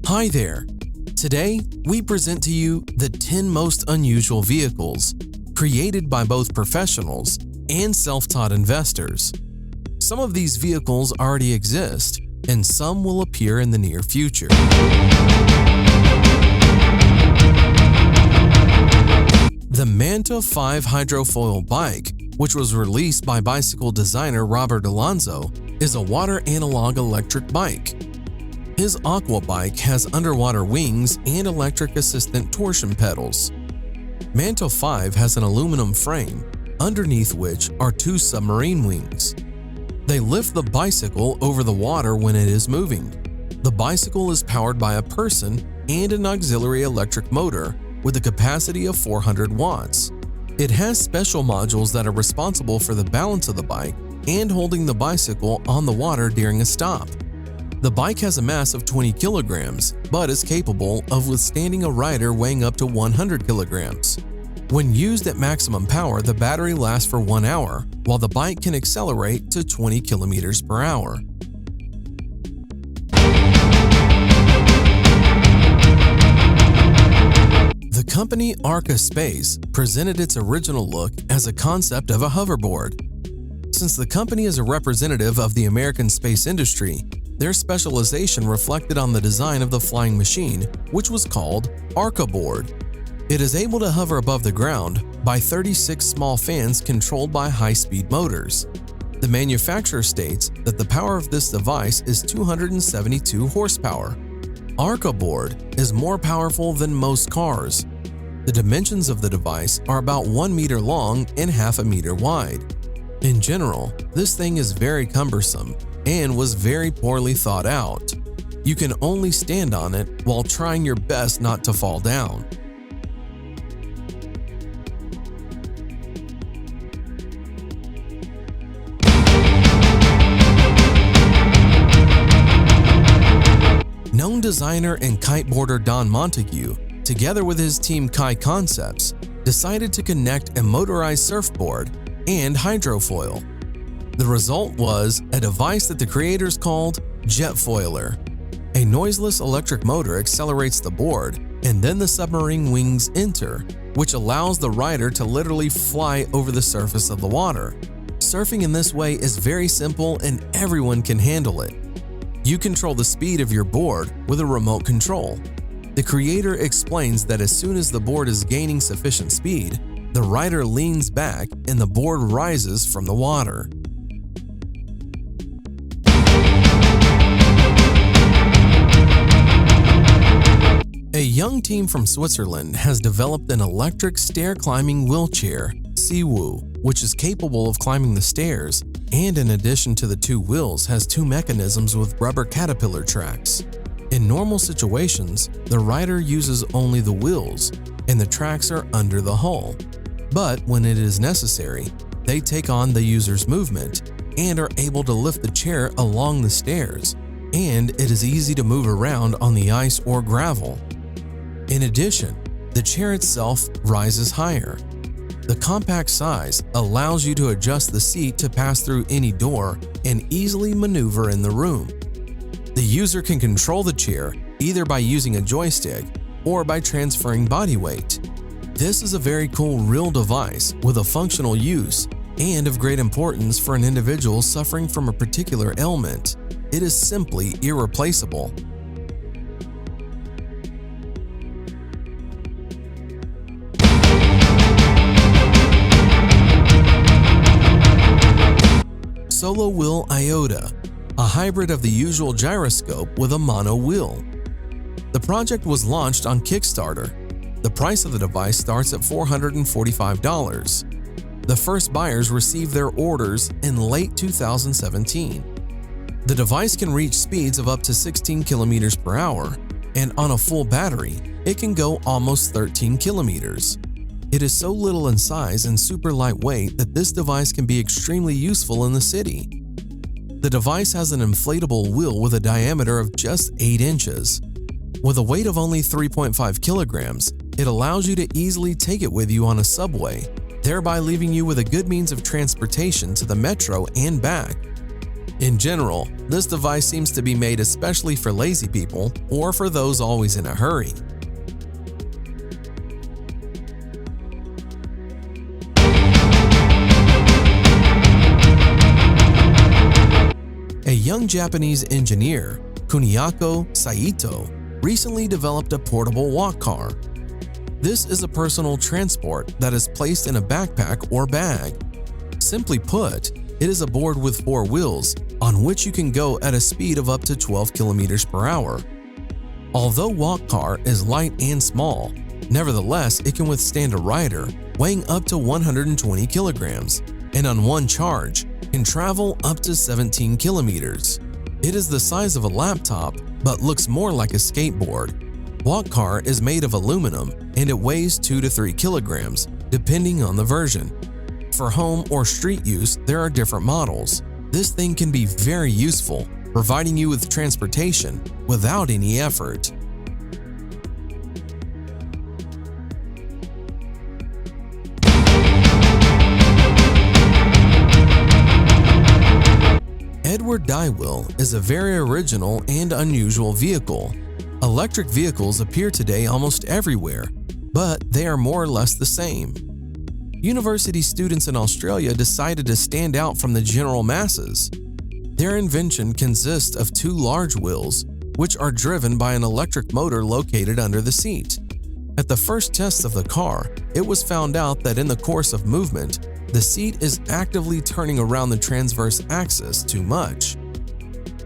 Hi there! Today, we present to you the 10 most unusual vehicles created by both professionals and self-taught investors. Some of these vehicles already exist, and some will appear in the near future. The Manta 5 hydrofoil bike, which was released by bicycle designer Robert Alonso, is a water analog electric bike. His Aqua bike has underwater wings and electric assistant torsion pedals. Manta 5 has an aluminum frame, underneath which are two submarine wings. They lift the bicycle over the water when it is moving. The bicycle is powered by a person and an auxiliary electric motor with a capacity of 400 watts. It has special modules that are responsible for the balance of the bike and holding the bicycle on the water during a stop. The bike has a mass of 20 kilograms, but is capable of withstanding a rider weighing up to 100 kilograms. When used at maximum power, the battery lasts for 1 hour, while the bike can accelerate to 20 kilometers per hour. The company Arca Space presented its original look as a concept of a hoverboard. Since the company is a representative of the American space industry, their specialization reflected on the design of the flying machine, which was called Arca Board. It is able to hover above the ground by 36 small fans controlled by high-speed motors. The manufacturer states that the power of this device is 272 horsepower. Arca Board is more powerful than most cars. The dimensions of the device are about 1 meter long and half a meter wide. In general, this thing is very cumbersome and was very poorly thought out. You can only stand on it while trying your best not to fall down. Known designer and kiteboarder Don Montague, together with his team Kai Concepts, decided to connect a motorized surfboard and hydrofoil. The result was a device that the creators called Jetfoiler. A noiseless electric motor accelerates the board, and then the submarine wings enter, which allows the rider to literally fly over the surface of the water. Surfing in this way is very simple and everyone can handle it. You control the speed of your board with a remote control. The creator explains that as soon as the board is gaining sufficient speed, the rider leans back and the board rises from the water. A young team from Switzerland has developed an electric stair-climbing wheelchair, Siwu, which is capable of climbing the stairs and in addition to the two wheels has two mechanisms with rubber caterpillar tracks. In normal situations, the rider uses only the wheels and the tracks are under the hull. But when it is necessary, they take on the user's movement and are able to lift the chair along the stairs, and it is easy to move around on the ice or gravel. In addition, the chair itself rises higher. The compact size allows you to adjust the seat to pass through any door and easily maneuver in the room. The user can control the chair either by using a joystick or by transferring body weight. This is a very cool real device with a functional use and of great importance for an individual suffering from a particular ailment. It is simply irreplaceable. Solo Wheel Iota, a hybrid of the usual gyroscope with a mono wheel. The project was launched on Kickstarter. The price of the device starts at $445. The first buyers received their orders in late 2017. The device can reach speeds of up to 16 kilometers per hour, and on a full battery, it can go almost 13 kilometers. It is so little in size and super lightweight that this device can be extremely useful in the city. The device has an inflatable wheel with a diameter of just 8 inches. With a weight of only 3.5 kilograms, it allows you to easily take it with you on a subway, thereby leaving you with a good means of transportation to the metro and back. In general, this device seems to be made especially for lazy people or for those always in a hurry. A young Japanese engineer, Kuniako Saito, recently developed a portable walk car. This is a personal transport that is placed in a backpack or bag. Simply put, it is a board with 4 wheels on which you can go at a speed of up to 12 kilometers per hour. Although walk car is light and small, nevertheless it can withstand a rider weighing up to 120 kilograms and on one charge can travel up to 17 kilometers. It is the size of a laptop but looks more like a skateboard. Walk car is made of aluminum and it weighs 2 to 3 kilograms depending on the version. For home or street use, there are different models. This thing can be very useful, providing you with transportation without any effort. Edward Dywell is a very original and unusual vehicle. Electric vehicles appear today almost everywhere, but they are more or less the same. University students in Australia decided to stand out from the general masses. Their invention consists of 2 large wheels, which are driven by an electric motor located under the seat. At the first test of the car, it was found out that in the course of movement, the seat is actively turning around the transverse axis too much.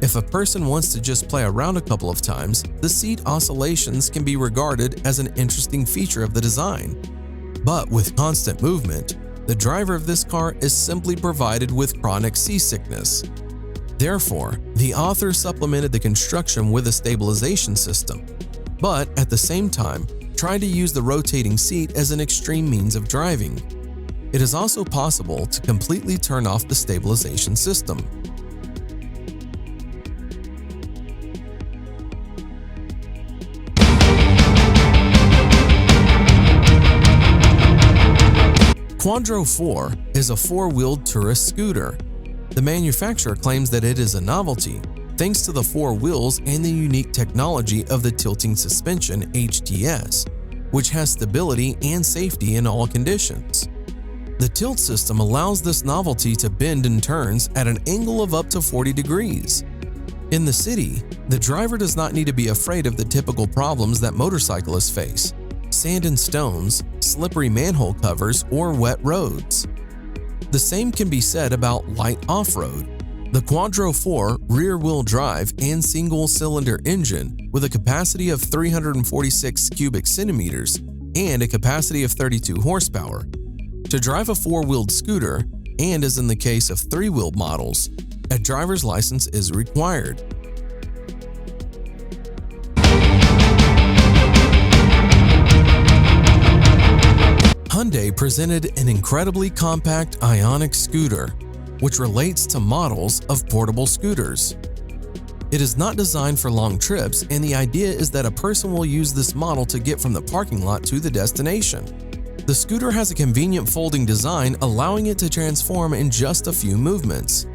If a person wants to just play around a couple of times, the seat oscillations can be regarded as an interesting feature of the design. But with constant movement, the driver of this car is simply provided with chronic seasickness. Therefore, the author supplemented the construction with a stabilization system, but at the same time, tried to use the rotating seat as an extreme means of driving. It is also possible to completely turn off the stabilization system. Quadro 4 is a 4-wheeled tourist scooter. The manufacturer claims that it is a novelty, thanks to the 4 wheels and the unique technology of the tilting suspension (HTS), which has stability and safety in all conditions. The tilt system allows this novelty to bend and turns at an angle of up to 40 degrees. In the city, the driver does not need to be afraid of the typical problems that motorcyclists face: sand and stones, slippery manhole covers, or wet roads. The same can be said about light off-road. The Quadro 4 rear-wheel drive and single-cylinder engine with a capacity of 346 cubic centimeters and a capacity of 32 horsepower. To drive a 4-wheeled scooter, and as in the case of 3-wheeled models, a driver's license is required. Hyundai presented an incredibly compact Ioniq scooter, which relates to models of portable scooters. It is not designed for long trips, and the idea is that a person will use this model to get from the parking lot to the destination. The scooter has a convenient folding design, allowing it to transform in just a few movements.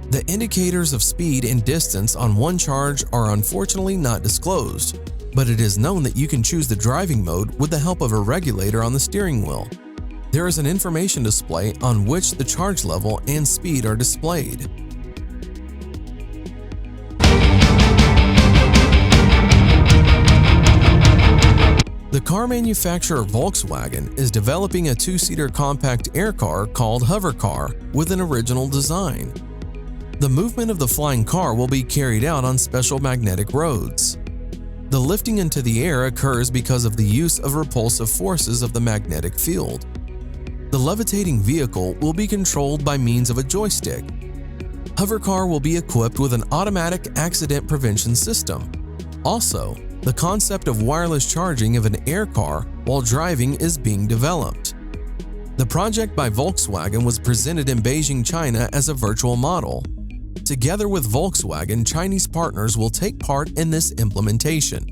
The indicators of speed and distance on one charge are unfortunately not disclosed, but it is known that you can choose the driving mode with the help of a regulator on the steering wheel. There is an information display on which the charge level and speed are displayed. The car manufacturer Volkswagen is developing a 2-seater compact air car called Hovercar with an original design. The movement of the flying car will be carried out on special magnetic roads. The lifting into the air occurs because of the use of repulsive forces of the magnetic field. The levitating vehicle will be controlled by means of a joystick. Hovercar will be equipped with an automatic accident prevention system. Also, the concept of wireless charging of an air car while driving is being developed. The project by Volkswagen was presented in Beijing, China as a virtual model. Together with Volkswagen, Chinese partners will take part in this implementation.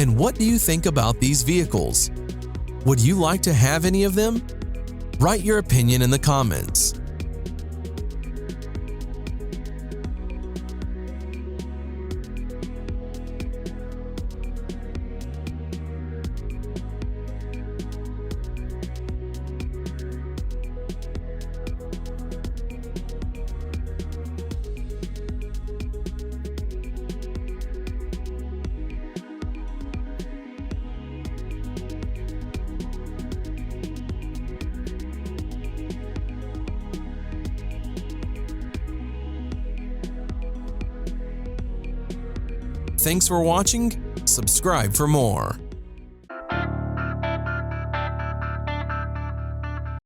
And what do you think about these vehicles? Would you like to have any of them? Write your opinion in the comments. Thanks for watching. Subscribe for more.